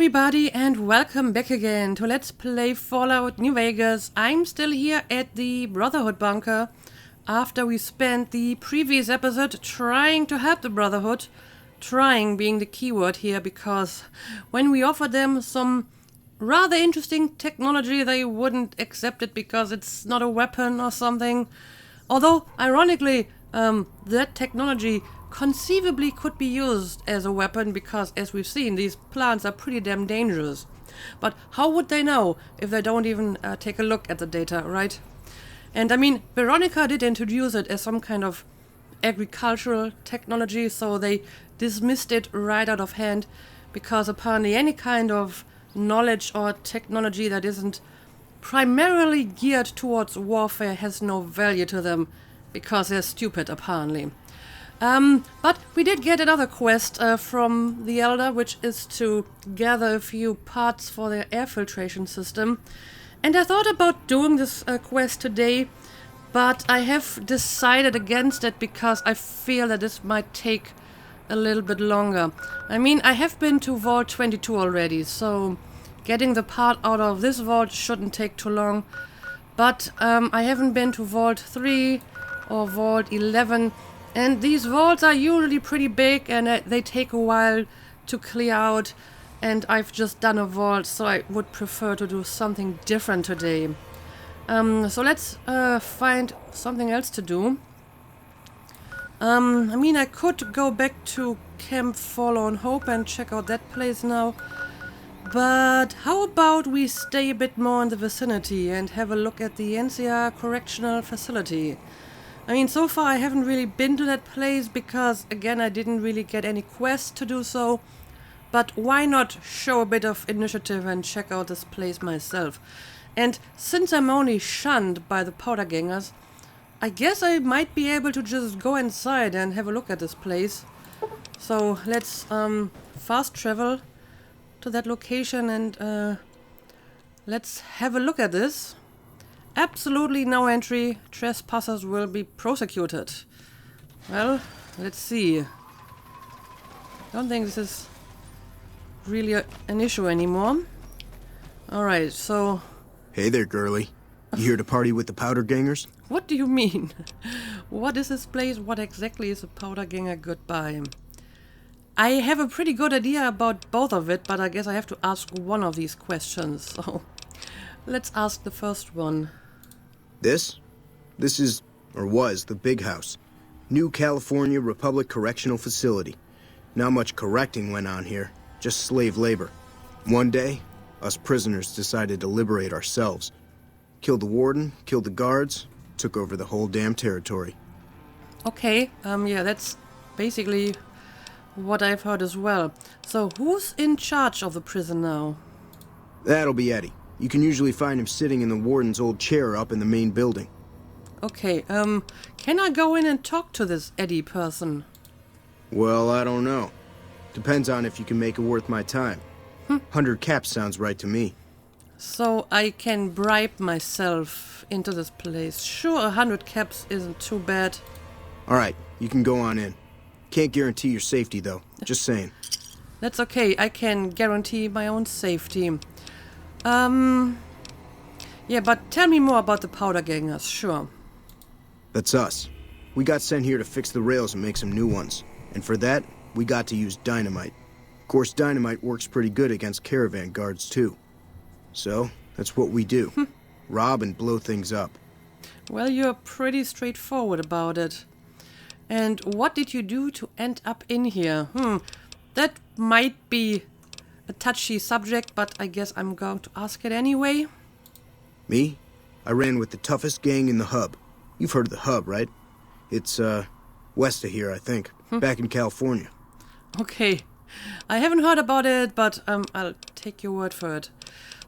everybody, and welcome back again to Let's Play Fallout New Vegas. I'm still here at the Brotherhood bunker after we spent the previous episode trying to help the Brotherhood. Trying being the keyword here, because when we offered them some rather interesting technology, they wouldn't accept it because it's not a weapon or something. Although, ironically, that technology conceivably could be used as a weapon because, as we've seen, these plants are pretty damn dangerous. But how would they know if they don't even take a look at the data, right? And I mean, Veronica did introduce it as some kind of agricultural technology, so they dismissed it right out of hand because apparently any kind of knowledge or technology that isn't primarily geared towards warfare has no value to them because they're stupid, apparently. But we did get another quest from the Elder, which is to gather a few parts for their air filtration system. And I thought about doing this quest today, but I have decided against it because I feel that this might take a little bit longer. I mean, I have been to Vault 22 already, so getting the part out of this vault shouldn't take too long. But I haven't been to Vault 3 or Vault 11. And these vaults are usually pretty big and they take a while to clear out. And I've just done a vault, so I would prefer to do something different today. So let's find something else to do. I mean, I could go back to Camp Forlorn Hope and check out that place now. But how about we stay a bit more in the vicinity and have a look at the NCR Correctional Facility? I mean, so far I haven't really been to that place because, again, I didn't really get any quests to do so. But why not show a bit of initiative and check out this place myself? And since I'm only shunned by the powder gangers, I guess I might be able to just go inside and have a look at this place. So let's fast travel to that location and let's have a look at this. Absolutely no entry. Trespassers will be prosecuted. Well, let's see. I don't think this is really an issue anymore. Alright, so... Hey there, girlie. You here to party with the powder gangers? What do you mean? What is this place? What exactly is a powder ganger goodbye? I have a pretty good idea about both of it, but I guess I have to ask one of these questions. So let's ask the first one. This is, or was, the Big House. New California Republic Correctional Facility. Not much correcting went on here, just slave labor. One day, us prisoners decided to liberate ourselves. Killed the warden, killed the guards, took over the whole damn territory. Okay, yeah, that's basically what I've heard as well. So who's in charge of the prison now? That'll be Eddie. You can usually find him sitting in the warden's old chair up in the main building. Okay, can I go in and talk to this Eddie person? Well, I don't know. Depends on if you can make it worth my time. 100 caps sounds right to me. So I can bribe myself into this place. Sure, 100 caps isn't too bad. Alright, you can go on in. Can't guarantee your safety, though. Just saying. That's okay, I can guarantee my own safety. Yeah, but tell me more about the powder gangers, sure. That's us. We got sent here to fix the rails and make some new ones. And for that, we got to use dynamite. Of course, dynamite works pretty good against caravan guards, too. So, that's what we do. Rob and blow things up. Well, you're pretty straightforward about it. And what did you do to end up in here? That might be a touchy subject, but I guess I'm going to ask it anyway. Me? I ran with the toughest gang in the hub. You've heard of the hub, right? It's, west of here, I think. Back in California. Okay. I haven't heard about it, but I'll take your word for it.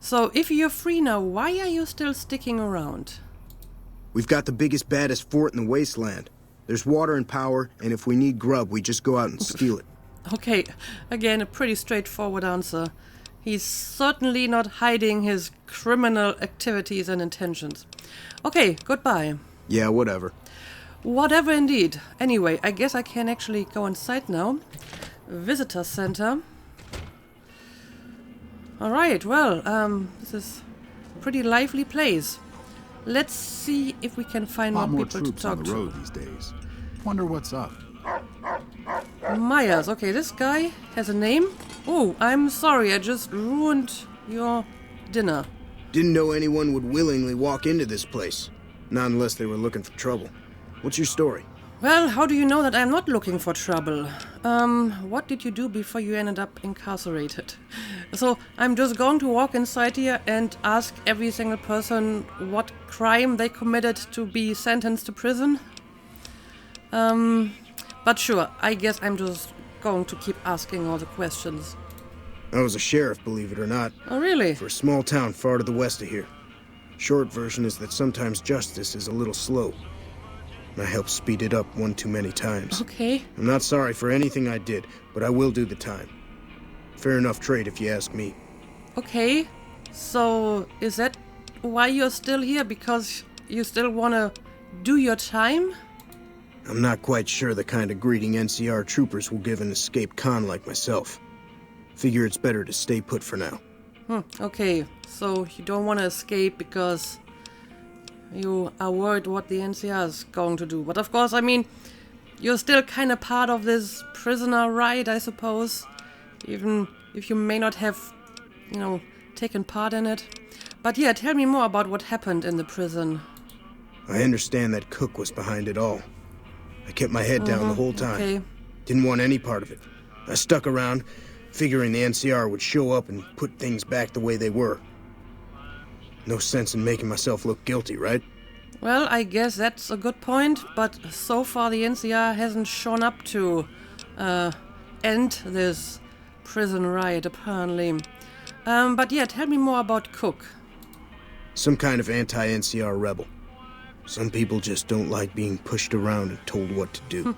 So, if you're free now, why are you still sticking around? We've got the biggest, baddest fort in the wasteland. There's water and power, and if we need grub, we just go out and steal it. Okay, again, a pretty straightforward answer. He's certainly not hiding his criminal activities and intentions. Okay, goodbye. Yeah, whatever. Whatever indeed. Anyway, I guess I can actually go inside now. Visitor center. Alright, well, this is a pretty lively place. Let's see if we can find A lot more more people to troops on talk the to. road these days. Wonder what's up. Myers, okay, this guy has a name. Oh, I'm sorry, I just ruined your dinner. Didn't know anyone would willingly walk into this place. Not unless they were looking for trouble. What's your story? Well, how do you know that I'm not looking for trouble? What did you do before you ended up incarcerated? So, I'm just going to walk inside here and ask every single person what crime they committed to be sentenced to prison? But sure, I guess I'm just going to keep asking all the questions. I was a sheriff, believe it or not, Oh, really? for a small town far to the west of here. Short version is that sometimes justice is a little slow. And I helped speed it up one too many times. Okay. I'm not sorry for anything I did, but I will do the time. Fair enough trade if you ask me. Okay. So, is that why you're still here? Because you still wanna do your time? I'm not quite sure the kind of greeting NCR troopers will give an escaped con like myself. Figure it's better to stay put for now. Okay, so you don't want to escape because you are worried what the NCR is going to do. But of course, I mean, you're still kind of part of this prisoner riot, I suppose. Even if you may not have, taken part in it. But yeah, tell me more about what happened in the prison. I understand that Cook was behind it all. I kept my head down the whole time. Okay. Didn't want any part of it. I stuck around, figuring the NCR would show up and put things back the way they were. No sense in making myself look guilty, right? Well, I guess that's a good point, but so far the NCR hasn't shown up to end this prison riot, apparently. But yeah, tell me more about Cook. Some kind of anti-NCR rebel. Some people just don't like being pushed around and told what to do.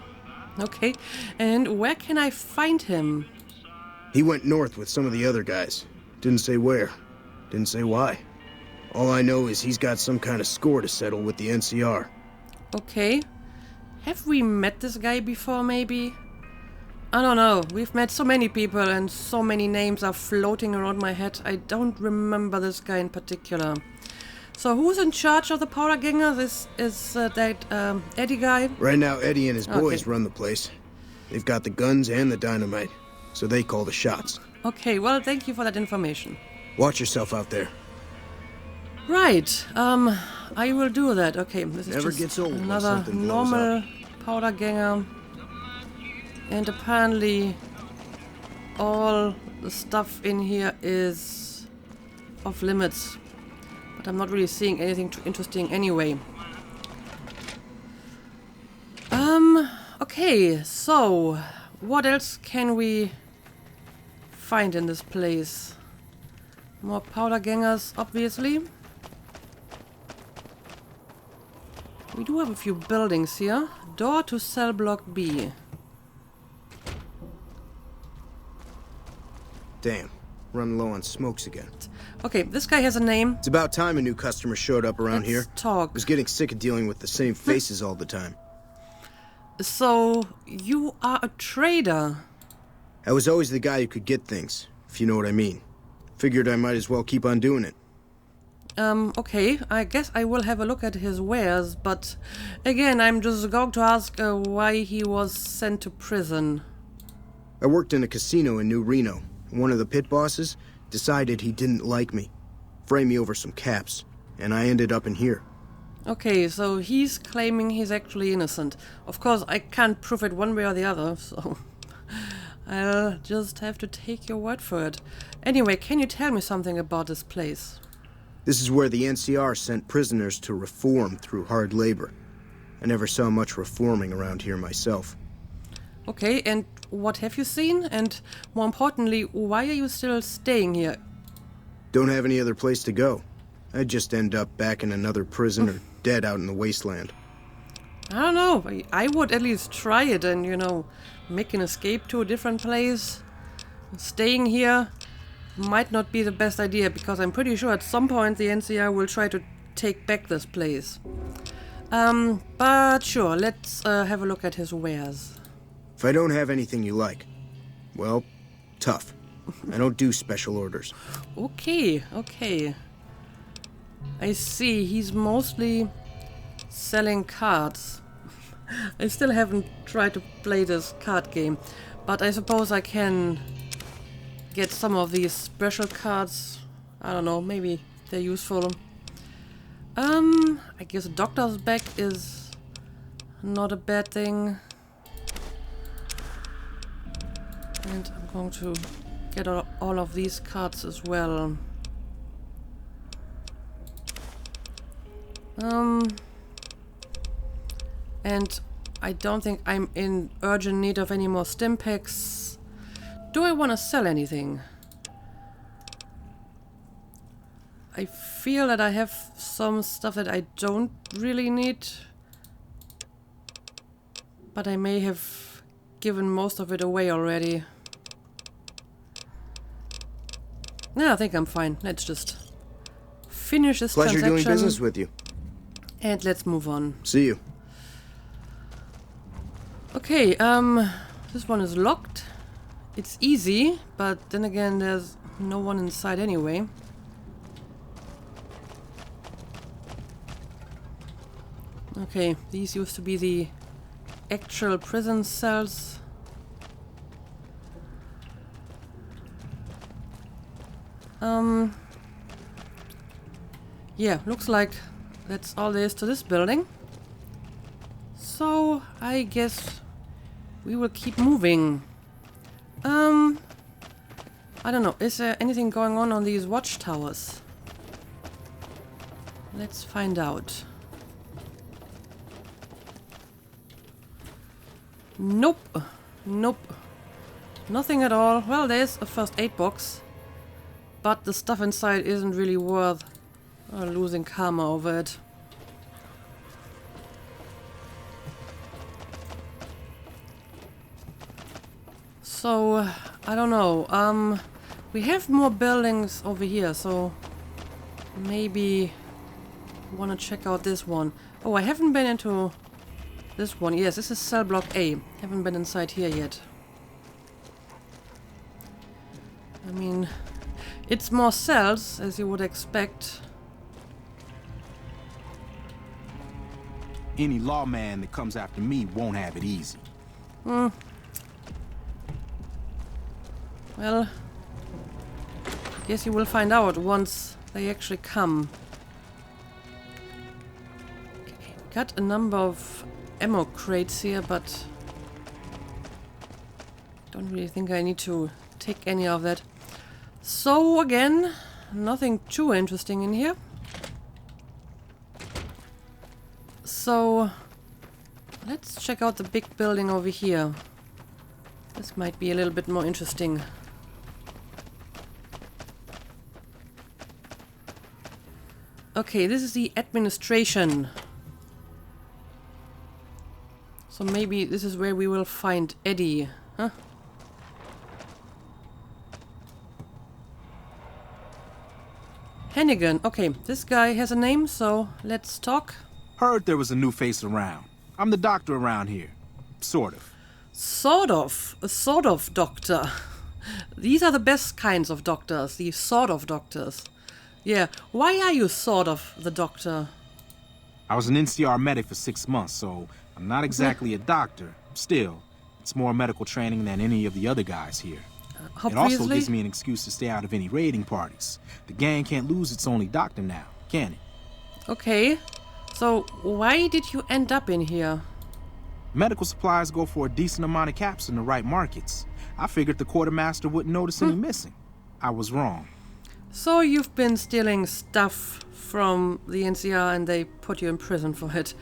Okay, and where can I find him? He went north with some of the other guys. Didn't say where. Didn't say why. All I know is he's got some kind of score to settle with the NCR. Okay. Have we met this guy before, maybe? I don't know. We've met so many people and so many names are floating around my head. I don't remember this guy in particular. So who's in charge of the powder gangers? Is that Eddie guy? Right now, Eddie and his boys Okay. run the place. They've got the guns and the dynamite, so they call the shots. Okay, well, thank you for that information. Watch yourself out there. Right, I will do that. Okay, this is Never just gets old when another something blows normal powder ganger. And apparently all the stuff in here is off limits. But I'm not really seeing anything too interesting anyway. Okay, so what else can we find in this place? More powder gangers, obviously. We do have a few buildings here. Door to cell block B. Damn, run low on smokes again. Okay, this guy has a name. It's about time a new customer showed up around here. Let's talk. I was getting sick of dealing with the same faces all the time. So, you are a trader. I was always the guy who could get things, if you know what I mean. Figured I might as well keep on doing it. Okay, I guess I will have a look at his wares, but again, I'm just going to ask why he was sent to prison. I worked in a casino in New Reno. One of the pit bosses decided he didn't like me. Framed me over some caps, and I ended up in here. Okay, so he's claiming he's actually innocent. Of course, I can't prove it one way or the other, so I'll just have to take your word for it. Anyway, can you tell me something about this place? This is where the NCR sent prisoners to reform through hard labor. I never saw much reforming around here myself. Okay, and what have you seen? And more importantly, why are you still staying here? Don't have any other place to go. I'd just end up back in another prison or dead out in the wasteland. I don't know. I would at least try it and, make an escape to a different place. Staying here might not be the best idea because I'm pretty sure at some point the NCR will try to take back this place. But sure, let's have a look at his wares. If I don't have anything you like, well, tough. I don't do special orders. Okay, okay. I see, he's mostly selling cards. I still haven't tried to play this card game, but I suppose I can get some of these special cards. I don't know, maybe they're useful. I guess a doctor's bag is not a bad thing. And I'm going to get all of these cards as well. And I don't think I'm in urgent need of any more stim packs. Do I want to sell anything? I feel that I have some stuff that I don't really need. But I may have given most of it away already. No, I think I'm fine. Let's just finish this Pleasure transaction. doing business with you. And let's move on. See you. Okay, this one is locked. It's easy, but then again, there's no one inside anyway. Okay, these used to be the actual prison cells. Yeah, looks like that's all there is to this building. So, I guess we will keep moving. I don't know, is there anything going on these watchtowers? Let's find out. Nope. Nope. Nothing at all. Well, there's a first aid box. But the stuff inside isn't really worth losing karma over it. So, I don't know. We have more buildings over here, so maybe want to check out this one. Oh, I haven't been into this one. Yes, this is cell block A. Haven't been inside here yet. I mean, it's more cells, as you would expect. Any lawman that comes after me won't have it easy. Well, guess you will find out once they actually come. Okay, got a number of ammo crates here, but don't really think I need to take any of that. So again, nothing too interesting in here. So let's check out the big building over here. This might be a little bit more interesting. Okay, this is the administration. So maybe this is where we will find Eddie, huh? Hannigan. Okay, this guy has a name, so let's talk. Heard there was a new face around. I'm the doctor around here. Sort of. Sort of. A sort of doctor. These are the best kinds of doctors, the sort of doctors. Yeah, why are you sort of the doctor? I was an NCR medic for 6 months, so I'm not exactly a doctor. Still, it's more medical training than any of the other guys here. It also gives me an excuse to stay out of any raiding parties. The gang can't lose its only doctor now, can it? Okay, so why did you end up in here? Medical supplies go for a decent amount of caps in the right markets. I figured the quartermaster wouldn't notice any missing. I was wrong. So you've been stealing stuff from the NCR and they put you in prison for it.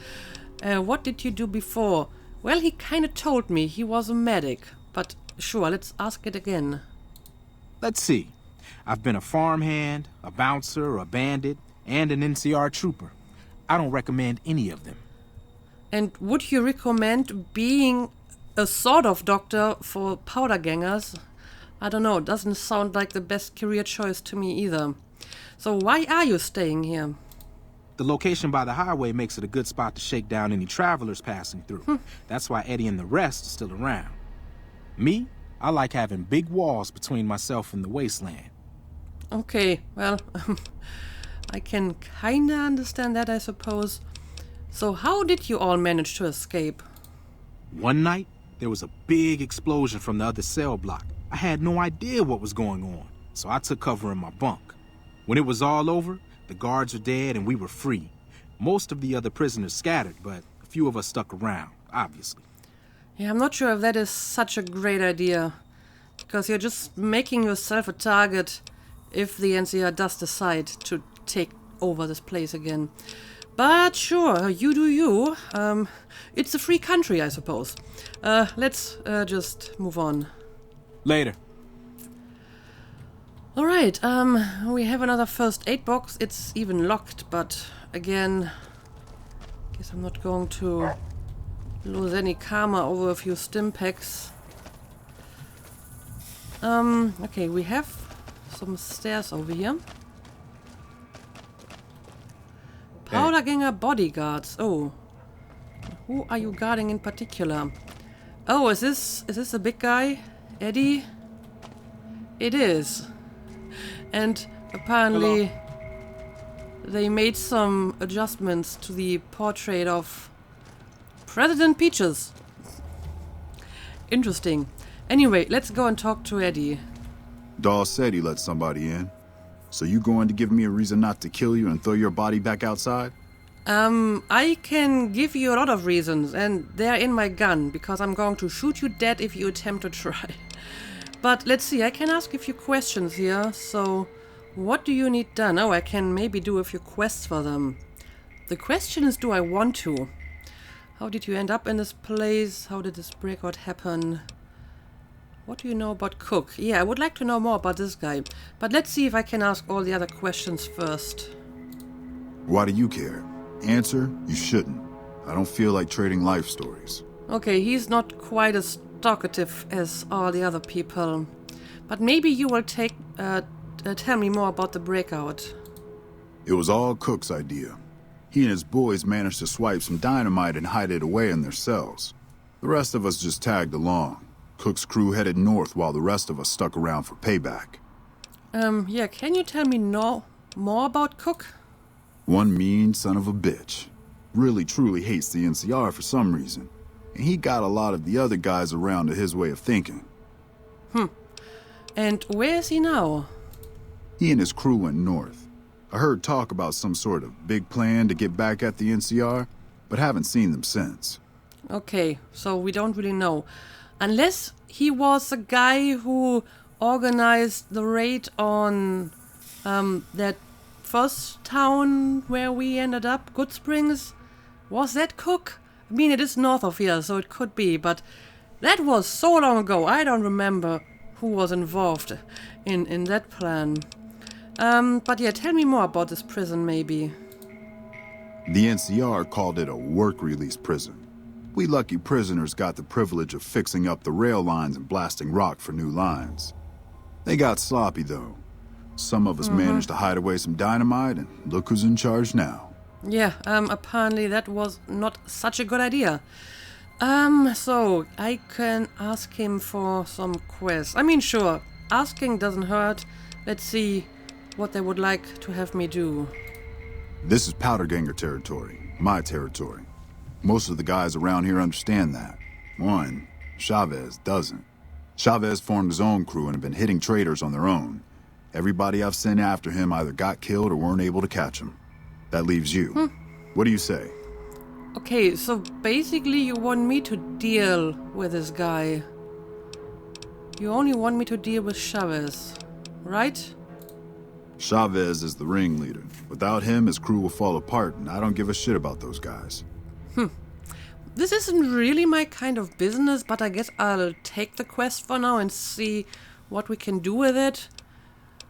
What did you do before? Well, he kind of told me he was a medic, but sure, let's ask it again. Let's see. I've been a farmhand, a bouncer, a bandit, and an NCR trooper. I don't recommend any of them. And would you recommend being a sort of doctor for powder gangers? I don't know, it doesn't sound like the best career choice to me either. So why are you staying here? The location by the highway makes it a good spot to shake down any travelers passing through. That's why Eddie and the rest are still around. Me? I like having big walls between myself and the wasteland. Okay, well, I can kinda understand that, I suppose. So how did you all manage to escape? One night, there was a big explosion from the other cell block. I had no idea what was going on, so I took cover in my bunk. When it was all over, the guards were dead and we were free. Most of the other prisoners scattered, but a few of us stuck around, obviously. Yeah, I'm not sure if that is such a great idea, because you're just making yourself a target if the NCR does decide to take over this place again. But sure, you do you. It's a free country, I suppose. Let's just move on. Later. Alright, we have another first aid box. It's even locked, but again, guess I'm not going to lose any karma over a few stim packs. Okay, we have some stairs over here. Powderganger bodyguards. Oh. Who are you guarding in particular? Oh, is this a big guy? Eddie? It is. And apparently they made some adjustments to the portrait of President Peaches. Interesting. Anyway, let's go and talk to Eddie. Dawes said he let somebody in. So you going to give me a reason not to kill you and throw your body back outside? I can give you a lot of reasons, and they're in my gun, because I'm going to shoot you dead if you attempt to try. But let's see, I can ask a few questions here. So, what do you need done? Oh, I can maybe do a few quests for them. The question is, do I want to? How did you end up in this place? How did this breakout happen? What do you know about Cook? Yeah, I would like to know more about this guy. But let's see if I can ask all the other questions first. Why do you care? Answer, you shouldn't. I don't feel like trading life stories. Okay, he's not quite as talkative as all the other people. But maybe you will tell me more about the breakout. It was all Cook's idea. He and his boys managed to swipe some dynamite and hide it away in their cells. The rest of us just tagged along. Cook's crew headed north while the rest of us stuck around for payback. Yeah, can you tell me more about Cook? One mean son of a bitch. Really truly hates the NCR for some reason. And he got a lot of the other guys around to his way of thinking. And where is he now? He and his crew went north. I heard talk about some sort of big plan to get back at the NCR, but haven't seen them since. Okay, so we don't really know. Unless he was the guy who organized the raid on that first town where we ended up, Good Springs. Was that Cook? I mean, it is north of here, so it could be, but that was so long ago. I don't remember who was involved in that plan. But yeah, tell me more about this prison, maybe. The NCR called it a work-release prison. We lucky prisoners got the privilege of fixing up the rail lines and blasting rock for new lines. They got sloppy, though. Some of us managed to hide away some dynamite, and look who's in charge now. Yeah, apparently that was not such a good idea. So I can ask him for some quests. I mean, sure, asking doesn't hurt. Let's see what they would like to have me do. This is Powderganger territory, my territory. Most of the guys around here understand that. One, Chavez doesn't. Chavez formed his own crew and have been hitting traitors on their own. Everybody I've sent after him either got killed or weren't able to catch him. That leaves you. What do you say? Okay, so basically you want me to deal with this guy. You only want me to deal with Chavez, right? Chavez is the ringleader. Without him, his crew will fall apart, and I don't give a shit about those guys. This isn't really my kind of business, but I guess I'll take the quest for now and see what we can do with it.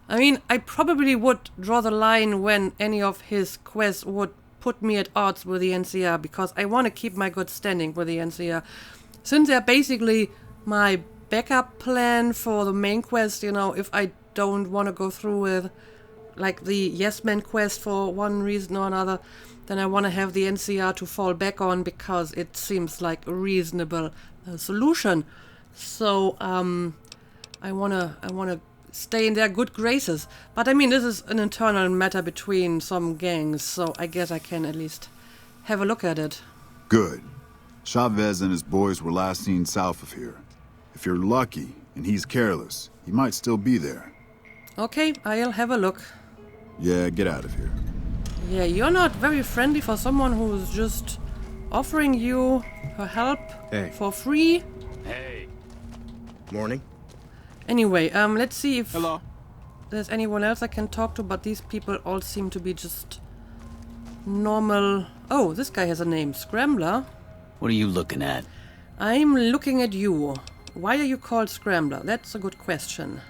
I mean, I probably would draw the line when any of his quests would put me at odds with the NCR, because I want to keep my good standing with the NCR. Since they're basically my backup plan for the main quest, you know, if I don't want to go through with, like, the Yes Man quest for one reason or another, then I want to have the NCR to fall back on, because it seems like a reasonable solution. So, I wanna stay in their good graces. But I mean, this is an internal matter between some gangs, so I guess I can at least have a look at it. Good. Chavez and his boys were last seen south of here. If you're lucky and he's careless, he might still be there. Okay, I'll have a look. Yeah, get out of here. Yeah, you're not very friendly for someone who's just offering you her help for free. Hey. Morning. Anyway, let's see if Hello. there's anyone else I can talk to, but these people all seem to be just normal. Oh, this guy has a name, Scrambler. What are you looking at? I'm looking at you. Why are you called Scrambler? That's a good question.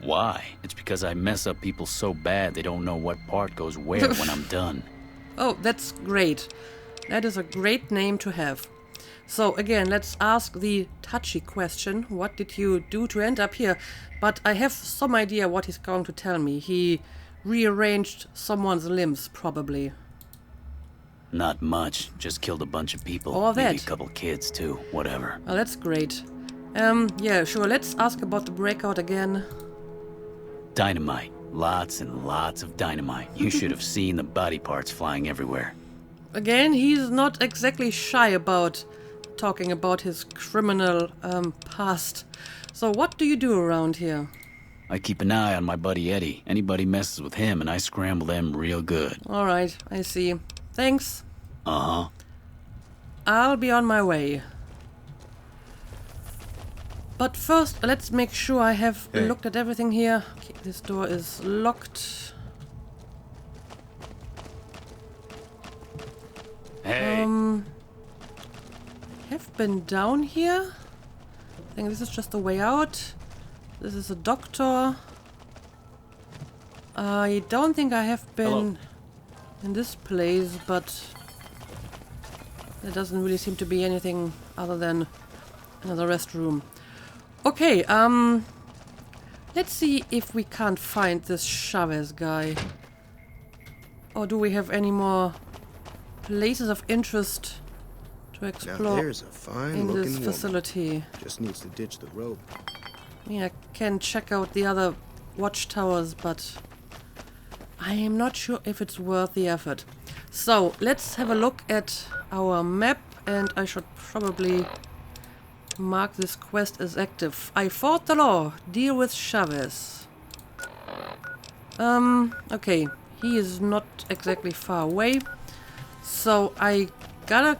Why? It's because I mess up people so bad they don't know what part goes where when I'm done. Oh, that's great. That is a great name to have. So again, let's ask the touchy question. What did you do to end up here? But I have some idea what he's going to tell me. He rearranged someone's limbs, probably. Not much. Just killed a bunch of people. Or Maybe that. a couple kids, too. Whatever. Oh, that's great. Yeah, sure. Let's ask about the breakout again. Dynamite. Lots and lots of dynamite. You should have seen the body parts flying everywhere. Again, he's not exactly shy about talking about his criminal past. So what do you do around here? I keep an eye on my buddy Eddie. Anybody messes with him and I scramble them real good. Alright, I see. Thanks. Uh-huh. I'll be on my way. But first, let's make sure I have looked at everything here. Okay, this door is locked. Hey. Have been down here? I think this is just the way out. This is a doctor. I don't think I have been in this place, but there doesn't really seem to be anything other than another restroom. Okay, let's see if we can't find this Chavez guy. Or do we have any more places of interest to Now explore there's a fine in looking this woman. facility? Just needs to ditch the robe. I mean, I can check out the other watchtowers, but I am not sure if it's worth the effort. So, let's have a look at our map, and I should probably mark this quest as active. I fought the law. Deal with Chavez. Okay. He is not exactly far away. So, I gotta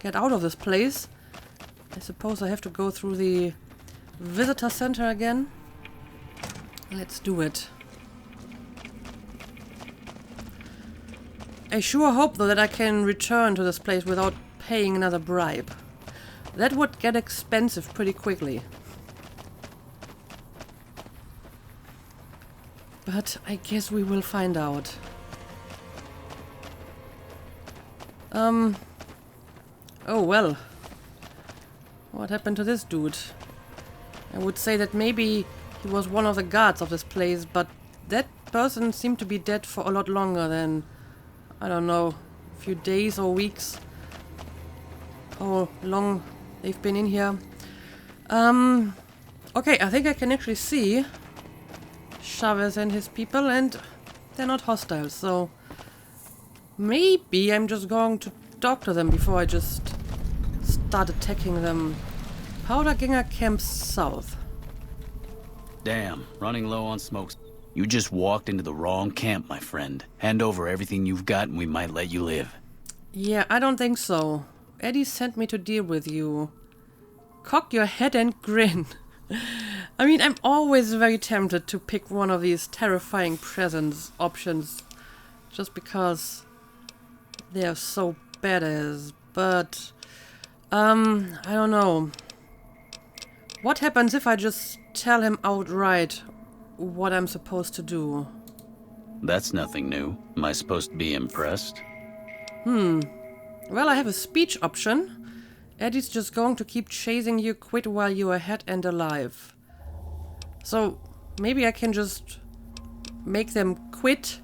get out of this place. I suppose I have to go through the visitor center again. Let's do it. I sure hope, though, that I can return to this place without paying another bribe. That would get expensive pretty quickly. But I guess we will find out. Oh well. What happened to this dude? I would say that maybe he was one of the guards of this place, but that person seemed to be dead for a lot longer than, I don't know, a few days or weeks. How long they've been in here. Okay, I think I can actually see Chavez and his people, and they're not hostile, so maybe I'm just going to talk to them before I just start attacking them. Powder Ganger Camp South. Damn, running low on smokes. You just walked into the wrong camp, my friend. Hand over everything you've got and we might let you live. Yeah, I don't think so. Eddie sent me to deal with you. Cock your head and grin. I mean, I'm always very tempted to pick one of these terrifying presents options just because they're so badass, but I don't know. What happens if I just tell him outright what I'm supposed to do? That's nothing new. Am I supposed to be impressed? Well, I have a speech option. Eddie's just going to keep chasing you, quit while you're ahead and alive. So, maybe I can just make them quit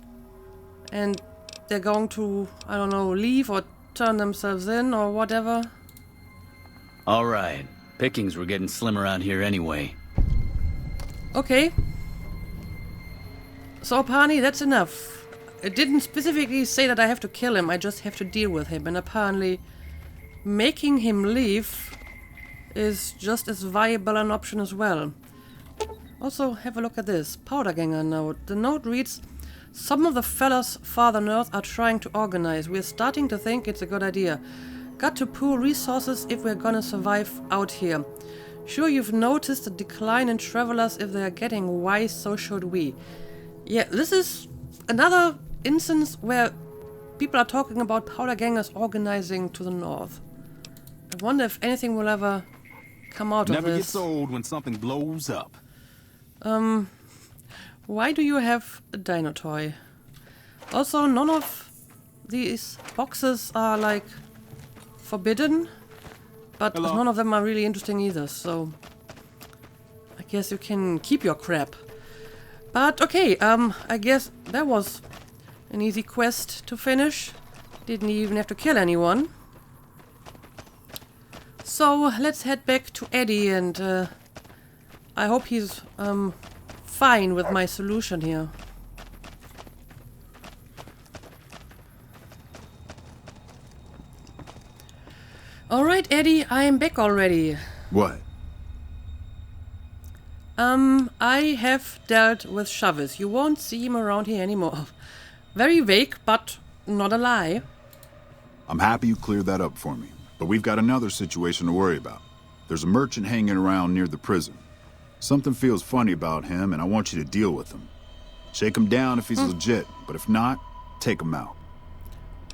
and they're going to, I don't know, leave or turn themselves in or whatever. All right. Pickings were getting slim around here anyway. Okay. So, Pani, that's enough. It didn't specifically say that I have to kill him, I just have to deal with him. And apparently, making him leave is just as viable an option as well. Also, have a look at this. Powderganger note. The note reads, "Some of the fellas farther north are trying to organize. We're starting to think it's a good idea. Got to pool resources if we're gonna survive out here. Sure you've noticed a decline in travelers. If they're getting wise, so should we." Yeah, this is another instance where people are talking about powdergangers organizing to the north. I wonder if anything will ever come out of this. Never gets old when something blows up. Why do you have a dino toy? Also, none of these boxes are, like, forbidden, but Hello. none of them are really interesting either, so I guess you can keep your crap. But okay, I guess that was an easy quest to finish. Didn't even have to kill anyone. So let's head back to Eddie, and I hope he's fine with my solution here. Alright, Eddie, I am back already. What? I have dealt with Chavez. You won't see him around here anymore. Very vague, but not a lie. I'm happy you cleared that up for me. But we've got another situation to worry about. There's a merchant hanging around near the prison. Something feels funny about him, and I want you to deal with him. Shake him down if he's legit, but if not, take him out.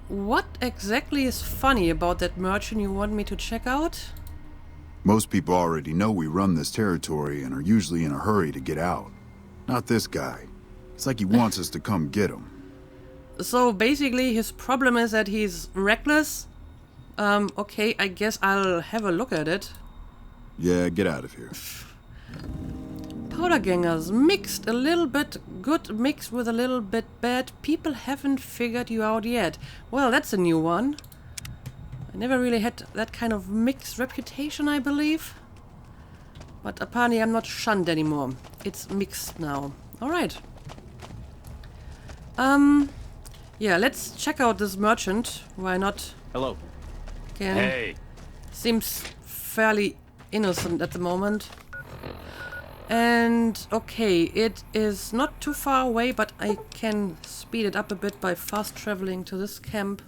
What exactly is funny about that merchant you want me to check out? Most people already know we run this territory and are usually in a hurry to get out. Not this guy. It's like he wants us to come get him. So basically his problem is that he's reckless? Okay, I guess I'll have a look at it. Yeah, get out of here. Powdergangers, mixed, a little bit good mixed with a little bit bad. People haven't figured you out yet. Well, that's a new one. I never really had that kind of mixed reputation, I believe. But apparently I'm not shunned anymore. It's mixed now. Alright. Yeah, let's check out this merchant. Why not? Hello. Again. Hey. Seems fairly innocent at the moment. And okay, it is not too far away, but I can speed it up a bit by fast traveling to this camp.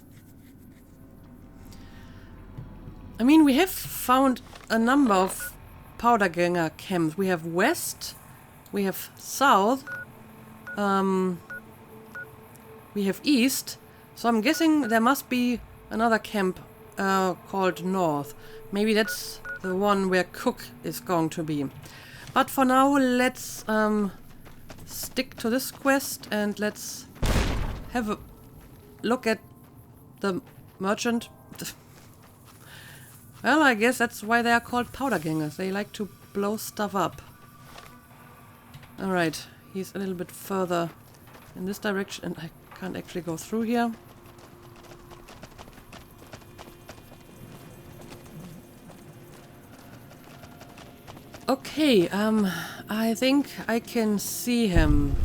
I mean, we have found a number of powderganger camps. We have west, we have south, we have east. So I'm guessing there must be another camp called north. Maybe that's the one where Cook is going to be. But for now, let's stick to this quest and let's have a look at the merchant. Well, I guess that's why they are called powdergangers. They like to blow stuff up. Alright, he's a little bit further in this direction, and I can't actually go through here. Okay, I think I can see him.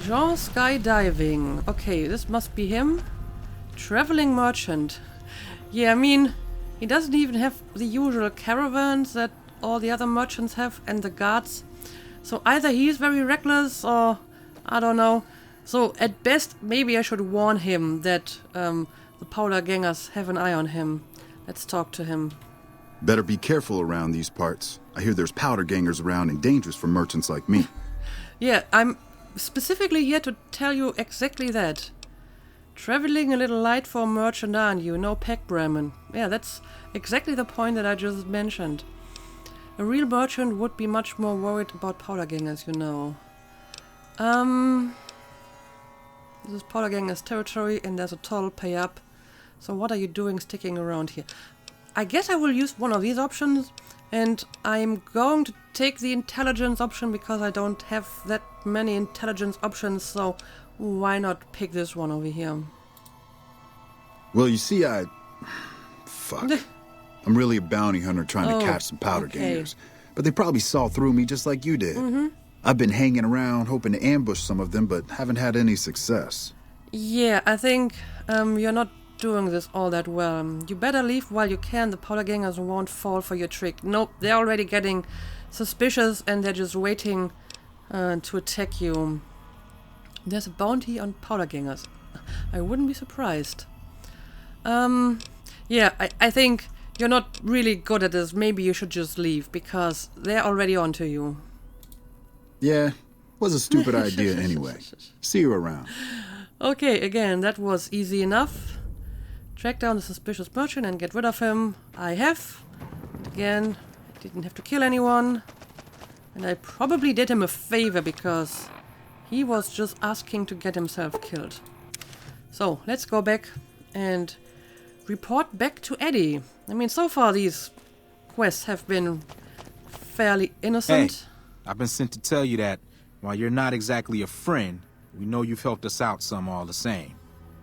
Jean skydiving. Okay, this must be him. Traveling merchant. Yeah, I mean, he doesn't even have the usual caravans that all the other merchants have and the guards. So either he's very reckless or I don't know. So at best, maybe I should warn him that the powdergangers have an eye on him. Let's talk to him. Better be careful around these parts. I hear there's powdergangers around and dangerous for merchants like me. Yeah, I'm specifically here to tell you exactly that. Traveling a little light for a merchant, aren't you? No pack Bremen. Yeah, that's exactly the point that I just mentioned. A real merchant would be much more worried about powdergangers, you know. This is powdergangers territory and there's a toll pay up. So what are you doing sticking around here? I guess I will use one of these options, and I'm going to take the intelligence option because I don't have that many intelligence options, so why not pick this one over here? Well, you see, Fuck. I'm really a bounty hunter trying to catch some powder gangers. But they probably saw through me just like you did. I've been hanging around hoping to ambush some of them, but haven't had any success. Yeah, I think you're not doing this all that well. You better leave while you can. The powder gangers won't fall for your trick. Nope, they're already getting suspicious and they're just waiting to attack you. There's a bounty on powder gangers. I wouldn't be surprised. Yeah, I think you're not really good at this. Maybe you should just leave, because they're already onto you. Yeah, was a stupid idea anyway. See you around. Okay, again, that was easy enough. Track down the suspicious merchant and get rid of him. I have. And again, I didn't have to kill anyone. And I probably did him a favor, because he was just asking to get himself killed. So, let's go back and report back to Eddie. I mean, so far these quests have been fairly innocent. Hey, I've been sent to tell you that while you're not exactly a friend, we know you've helped us out some all the same.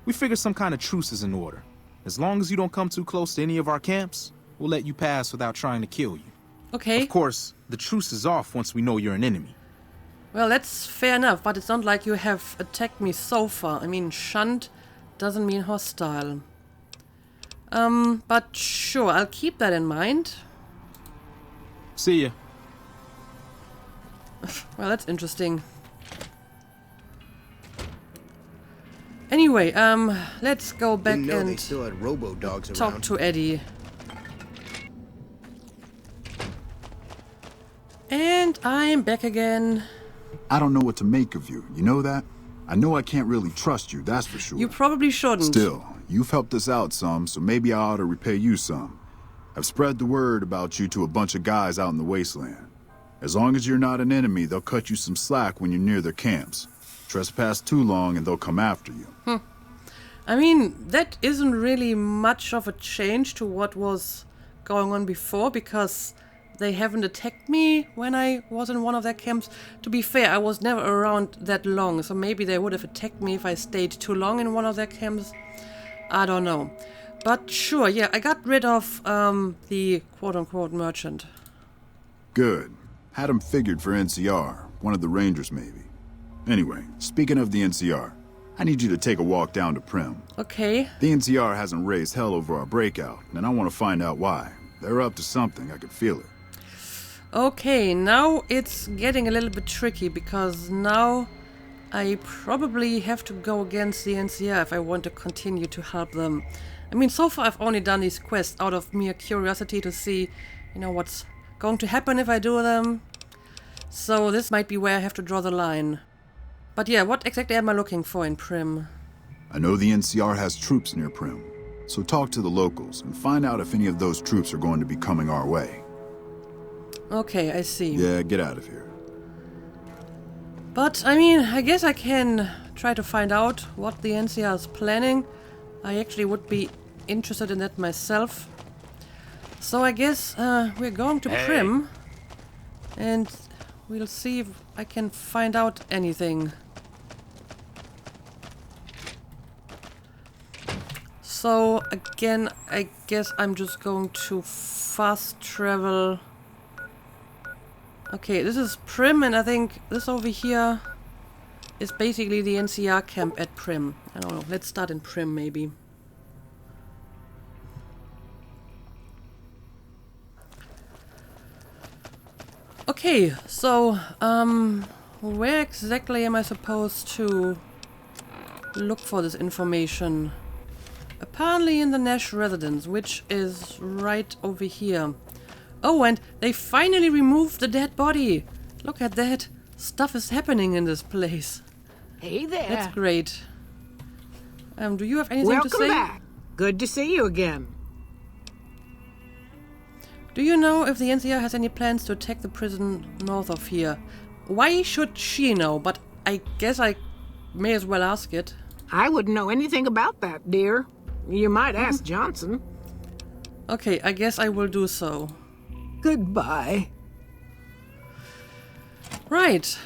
We figured some kind of truce is in order. As long as you don't come too close to any of our camps, we'll let you pass without trying to kill you. Okay. Of course, the truce is off once we know you're an enemy. Well, that's fair enough, but it's not like you have attacked me so far. I mean, shunned doesn't mean hostile. But sure, I'll keep that in mind. See ya. Well, that's interesting. Anyway, let's go back Didn't know they and still had robo-dogs talk around. to Eddie. And I'm back again. I don't know what to make of you, you know that? I know I can't really trust you, that's for sure. You probably shouldn't. Still, you've helped us out some, so maybe I ought to repay you some. I've spread the word about you to a bunch of guys out in the wasteland. As long as you're not an enemy, they'll cut you some slack when you're near their camps. Trespass too long and they'll come after you. I mean, that isn't really much of a change to what was going on before, because they haven't attacked me when I was in one of their camps. To be fair, I was never around that long, so maybe they would have attacked me if I stayed too long in one of their camps. I don't know. But sure, yeah, I got rid of the quote-unquote merchant. Good. Had him figured for NCR, one of the Rangers maybe. Anyway, speaking of the NCR, I need you to take a walk down to Prim. Okay. The NCR hasn't raised hell over our breakout, and I want to find out why. They're up to something, I can feel it. Okay, now it's getting a little bit tricky, because now I probably have to go against the NCR if I want to continue to help them. I mean, so far I've only done these quests out of mere curiosity to see, you know, what's going to happen if I do them. So this might be where I have to draw the line. But yeah, what exactly am I looking for in Prim? I know the NCR has troops near Prim, so talk to the locals and find out if any of those troops are going to be coming our way. Okay, I see. Yeah, get out of here. But, I mean, I guess I can try to find out what the NCR is planning. I actually would be interested in that myself. So I guess we're going to Prim, and we'll see if I can find out anything. So again, I guess I'm just going to fast travel. Okay, this is Prim, and I think this over here is basically the NCR camp at Prim. I don't know, let's start in Prim maybe. Okay, so, where exactly am I supposed to look for this information? Apparently in the Nash residence, which is right over here. Oh, and they finally removed the dead body! Look at that! Stuff is happening in this place. Hey there. That's great. Do you have anything to say? Welcome back. Good to see you again. Do you know if the NCR has any plans to attack the prison north of here? Why should she know? But I guess I may as well ask it. I wouldn't know anything about that, dear. You might ask Johnson. Okay, I guess I will do so. Goodbye. Right.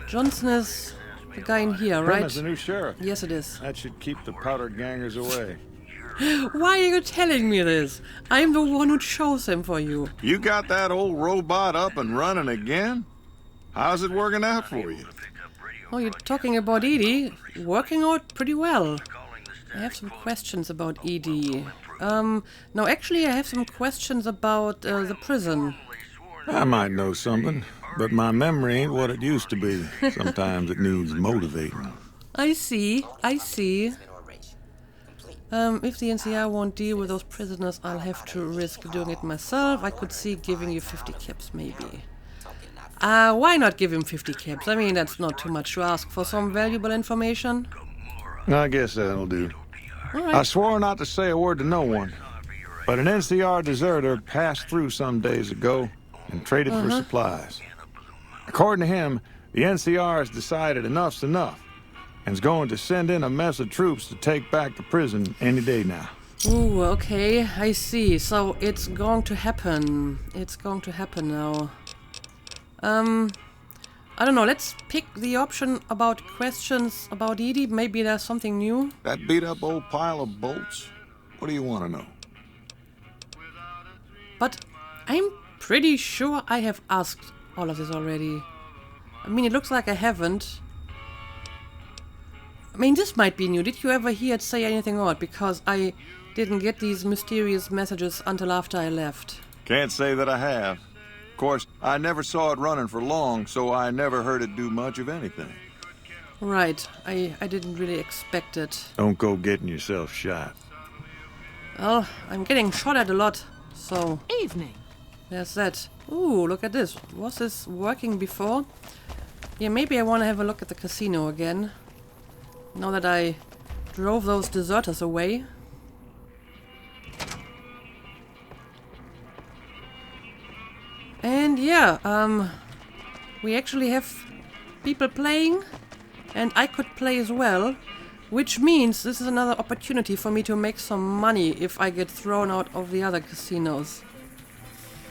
Johnson is the guy in here, Prim right? is the new sheriff. Yes, it is. That should keep the powder gangers away. Why are you telling me this? I'm the one who chose him for you. You got that old robot up and running again? How's it working out for you? Oh, you're talking about Edie? Working out pretty well. I have some questions about Edie. No, actually I have some questions about the prison. I might know something, but my memory ain't what it used to be. Sometimes it needs motivating. I see. If the NCR won't deal with those prisoners, I'll have to risk doing it myself. I could see giving you 50 caps, maybe. Why not give him 50 caps? I mean, that's not too much to ask for some valuable information. I guess that'll do. All right. I swore not to say a word to no one, but an NCR deserter passed through some days ago and traded for supplies. According to him, the NCR has decided enough's enough and is going to send in a mess of troops to take back the prison any day now. Ooh, okay, I see. So it's going to happen. It's going to happen now. I don't know, let's pick the option about questions about Edie. Maybe there's something new. That beat-up old pile of bolts? What do you want to know? But I'm pretty sure I have asked all of this already. I mean, it looks like I haven't. I mean, this might be new. Did you ever hear it say anything odd? Because I didn't get these mysterious messages until after I left. Can't say that I have. Of course, I never saw it running for long, so I never heard it do much of anything. Right. I didn't really expect it. Don't go getting yourself shot. Well, I'm getting shot at a lot, so... Evening. There's that. Ooh, look at this. Was this working before? Yeah, maybe I want to have a look at the casino again. Now that I drove those deserters away. And yeah, we actually have people playing, and I could play as well, which means this is another opportunity for me to make some money if I get thrown out of the other casinos.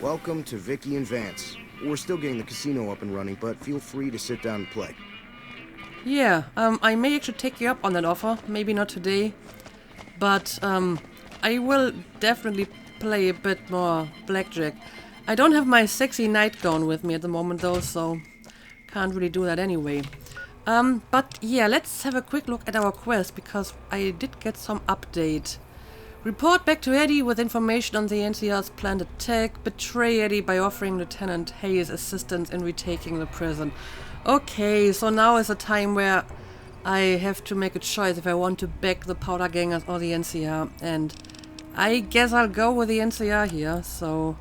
Welcome to Vicky and Vance. We're still getting the casino up and running, but feel free to sit down and play. Yeah, I may actually take you up on that offer. Maybe not today, but I will definitely play a bit more blackjack. I don't have my sexy nightgown with me at the moment though, so can't really do that anyway. But yeah, let's have a quick look at our quest, because I did get some update. Report back to Eddie with information on the NCR's planned attack. Betray Eddie by offering Lieutenant Hayes assistance in retaking the prison. Okay, so now is a time where I have to make a choice if I want to back the Powder Gangers or the NCR, and I guess I'll go with the NCR here, so...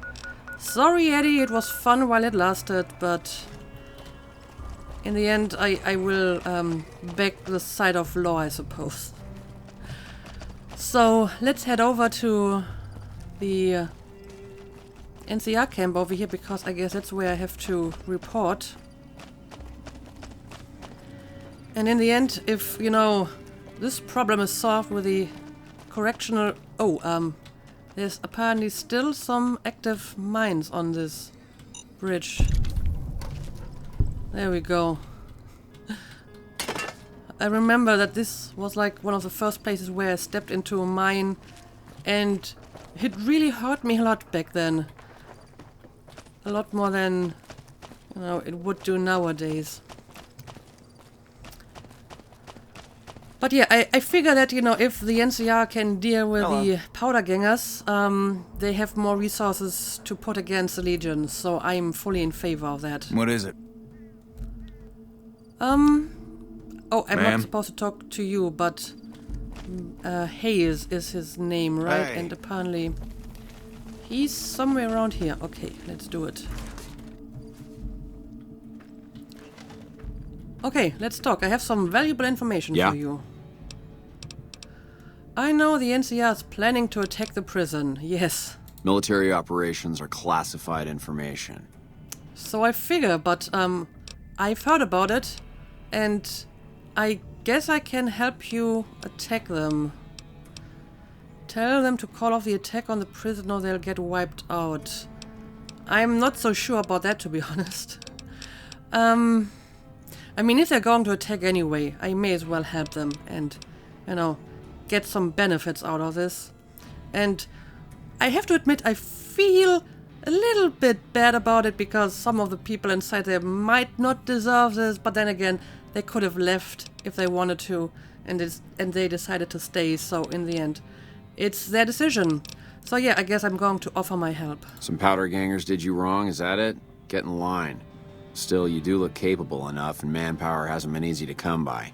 Sorry Eddie, it was fun while it lasted, but... in the end I will back the side of law, I suppose. So, let's head over to the NCR camp over here, because I guess that's where I have to report. And in the end, if, you know, this problem is solved with the correctional... Oh, there's apparently still some active mines on this bridge. There we go. I remember that this was like one of the first places where I stepped into a mine, and it really hurt me a lot back then. A lot more than, you know, it would do nowadays. But yeah, I figure that, you know, if the NCR can deal with the Powder Gangers, they have more resources to put against the Legion, so I'm fully in favor of that. What is it? Oh, I'm not supposed to talk to you, but Hayes is his name, right? Hey. And apparently he's somewhere around here. Okay, let's do it. Okay, let's talk. I have some valuable information for you. I know the NCR is planning to attack the prison, yes. Military operations are classified information. So I figure, but I've heard about it, and I guess I can help you attack them. Tell them to call off the attack on the prison or they'll get wiped out. I'm not so sure about that, to be honest. I mean, if they're going to attack anyway, I may as well help them and, you know, get some benefits out of this. And I have to admit, I feel a little bit bad about it because some of the people inside there might not deserve this, but then again, they could have left if they wanted to, and they decided to stay, so in the end, it's their decision. So yeah, I guess I'm going to offer my help. Some powder gangers did you wrong, is that it? Get in line. Still, you do look capable enough, and manpower hasn't been easy to come by.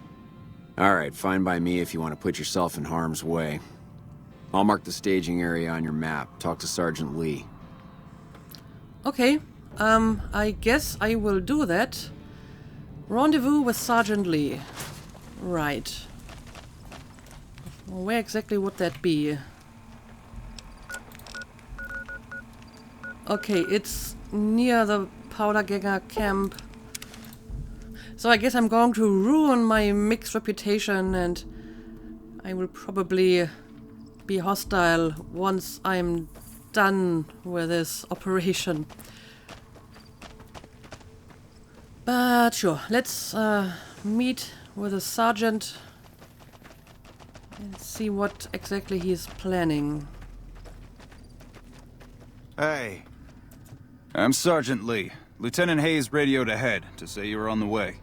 Alright, fine by me if you want to put yourself in harm's way. I'll mark the staging area on your map. Talk to Sergeant Lee. Okay, I guess I will do that. Rendezvous with Sergeant Lee. Right. Where exactly would that be? Okay, it's near the powder ganger camp. So I guess I'm going to ruin my mixed reputation, and I will probably be hostile once I'm done with this operation. But sure, let's meet with the sergeant and see what exactly he's planning. Hey, I'm Sergeant Lee. Lieutenant Hayes radioed ahead to say you were on the way.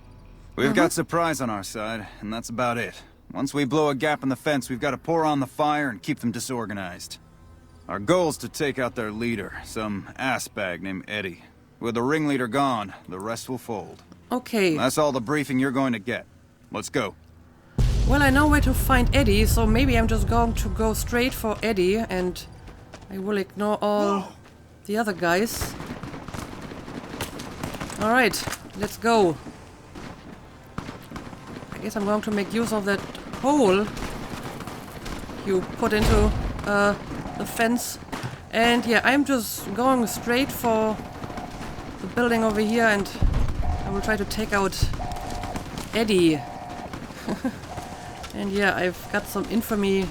We've got supplies on our side, and that's about it. Once we blow a gap in the fence, we've got to pour on the fire and keep them disorganized. Our goal's to take out their leader, some assbag named Eddie. With the ringleader gone, the rest will fold. Okay. That's all the briefing you're going to get. Let's go. Well, I know where to find Eddie, so maybe I'm just going to go straight for Eddie, and I will ignore all the other guys. Alright, let's go. I guess I'm going to make use of that hole you put into the fence. And yeah, I'm just going straight for the building over here, and I will try to take out Eddie. And yeah, I've got some infamy,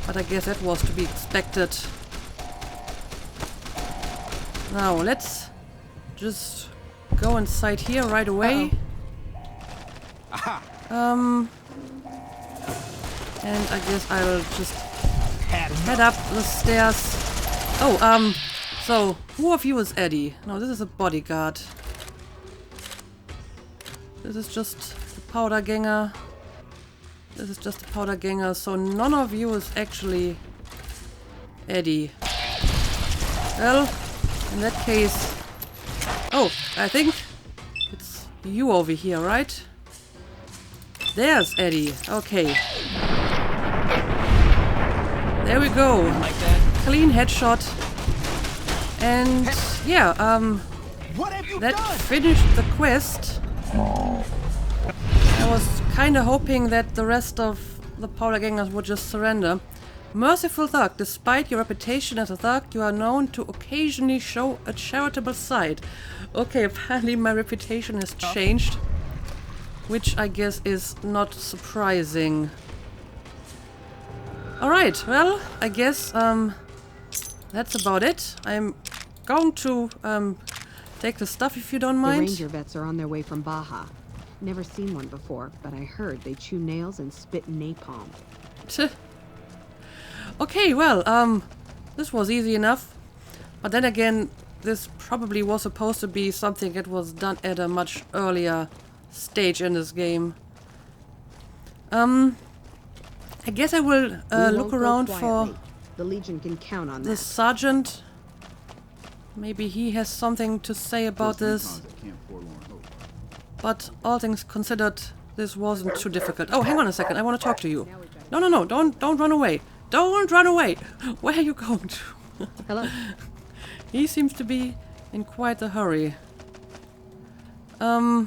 but I guess that was to be expected. Now, let's just go inside here right away. And I guess I'll just head up the stairs. Oh, so who of you is Eddie? No, this is a bodyguard. This is just the powder ganger. This is just the powder ganger, so none of you is actually Eddie. Well, in that case... Oh, I think it's you over here, right? There's Eddie. Okay. There we go. Like that? Clean headshot. And yeah, that finished the quest. I was kind of hoping that the rest of the powder gangers would just surrender. Merciful thug, despite your reputation as a thug, you are known to occasionally show a charitable side. Okay, apparently my reputation has changed, which I guess is not surprising. Alright, well, I guess that's about it. I'm going to take the stuff if you don't mind. The ranger vets are on their way from Baja. Never seen one before, but I heard they chew nails and spit napalm. Okay, well, this was easy enough. But then again, this probably was supposed to be something that was done at a much earlier stage in this game. I guess I will look around for the Legion can count on the that. sergeant. Maybe he has something to say about this. But all things considered, this wasn't too difficult. Oh, hang on a second. I want to talk to you. No, don't run away. Don't run away. Where are you going to? Hello. He seems to be in quite a hurry. Where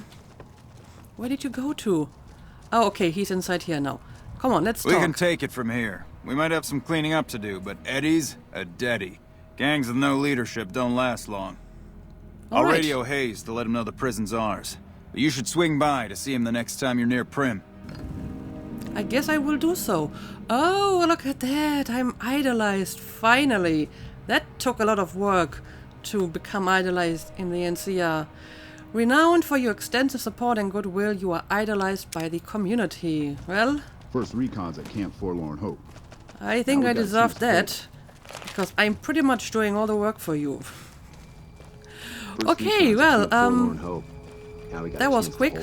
did you go to? Oh, okay, he's inside here now. Come on, let's talk. We can take it from here. We might have some cleaning up to do, but Eddie's a deadie. Gangs with no leadership don't last long. I'll radio Hayes to let him know the prison's ours. But you should swing by to see him the next time you're near Prim. I guess I will do so. Oh, look at that. I'm idolized, finally. That took a lot of work to become idolized in the NCR. Renowned for your extensive support and goodwill, you are idolized by the community. Well, First recon's at Camp Forlorn Hope. I think I deserve that, because I'm pretty much doing all the work for you. Okay, well, that was quick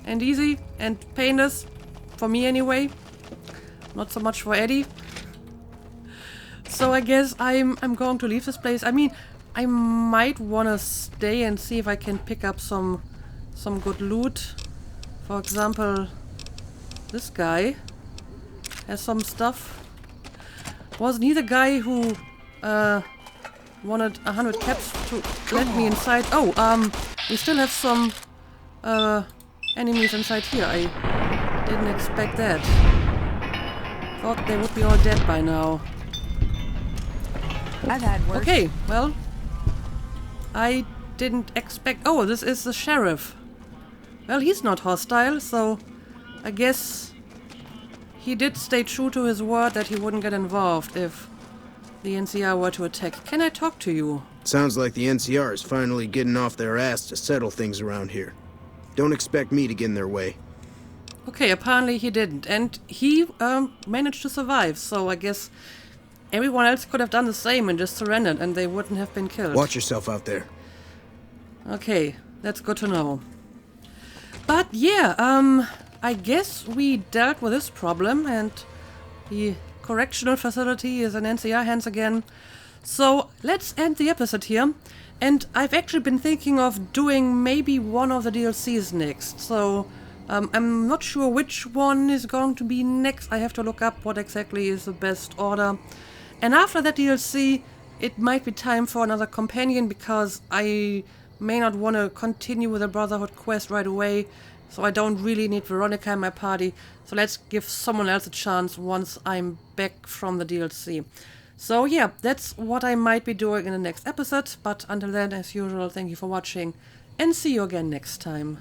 and easy and painless, for me anyway. Not so much for Eddie. So I guess I'm going to leave this place. I mean, I might want to stay and see if I can pick up some good loot. For example, this guy has some stuff. Wasn't he the guy who wanted 100 caps to let me inside? Oh, we still have some enemies inside here. I didn't expect that. Thought they would be all dead by now. I've had worse. Okay, well, I didn't expect... Oh, this is the sheriff. Well, he's not hostile, so I guess he did stay true to his word that he wouldn't get involved if the NCR were to attack. Can I talk to you? Sounds like the NCR is finally getting off their ass to settle things around here. Don't expect me to get in their way. Okay, apparently he didn't. And he managed to survive, so I guess everyone else could have done the same and just surrendered, and they wouldn't have been killed. Watch yourself out there. Okay, that's good to know. But yeah, I guess we dealt with this problem, and the correctional facility is in NCR hands again. So let's end the episode here. And I've actually been thinking of doing maybe one of the DLCs next. So I'm not sure which one is going to be next. I have to look up what exactly is the best order. And after that DLC, it might be time for another companion, because I may not want to continue with the Brotherhood quest right away, so I don't really need Veronica in my party. So let's give someone else a chance once I'm back from the DLC. So yeah, that's what I might be doing in the next episode, but until then, as usual, thank you for watching, and see you again next time.